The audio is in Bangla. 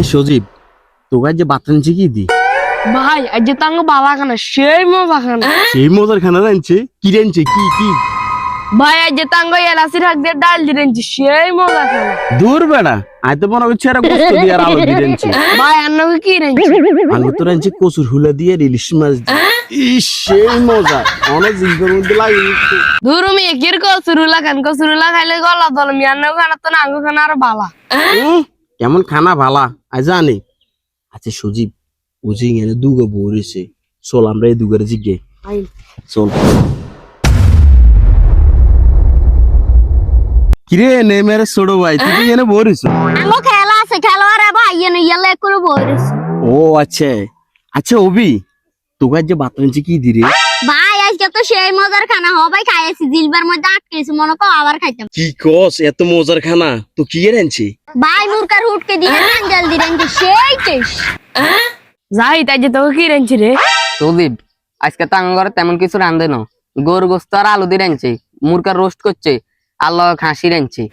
সজীব তোকে যে বাতানছি কি দি ভাই আজ যে তাঙ্গ বালা খানা সেই মজা খানা সেই মজার খানা রাঁধছে কি রাঁধছে কি কি ভাই আজ যে তাঙ্গ এলাচি শাক দিয়ে ডাল দিয়ে রাঁধছি সেই মজা খানা দূর বেড়া আয় তো মনে হচ্ছে গোস্ত দিয়ে আর আলু দিয়ে রাঁধছে ভাই আন্নাকে কি রাঁধছি আমি তো রাঁধছি কচুর হুলা দিয়ে ইলিশ মাছ দিয়ে। ইস, সেই মজা অনেক জিনিসের মধ্যে লাগে ধুরু মি একির কসুরুলা খাইলে গলা দল মি আন্নাকে খানা তো নাঙ্গো খানা আর বালা কেমন খানা ভালা আই জানি আচ্ছা সজীব বুঝি এখানে দুগো বউ রয়েছে চল আমরা এই দুগারে জিগে চল কিরে নে মেরে ছোট ভাই তুই এখানে বউ রয়েছ আঙ্গো খেলা আছে খেলোয়াড় ভাই ইয়ে ইয়ালে করে বইরেছে ও আচ্ছা আচ্ছা অভি তোকে যে বাতানছি কি দিরে ভাই আজকে তো সেই মজার খানা হবাই খাইছি জিলবার মধ্যে আটকেছি মনে কর আবার খাইতাম কি কস এত মজার খানা তো কি এনেছি ভাই মুরকার হুটকে দিয়ে জল দিলেন যে সেই টেস্ট যাই তাই যে তোকে কি রাঁধছি রে সুদীপ আজকে তো আমার ঘরে তেমন কিছু রান্ধে না গরু গোস্ত আর আলু দিয়ে রাঁধছে মুরগার রোস্ট করছে আর লগে খাসি রাঁধছে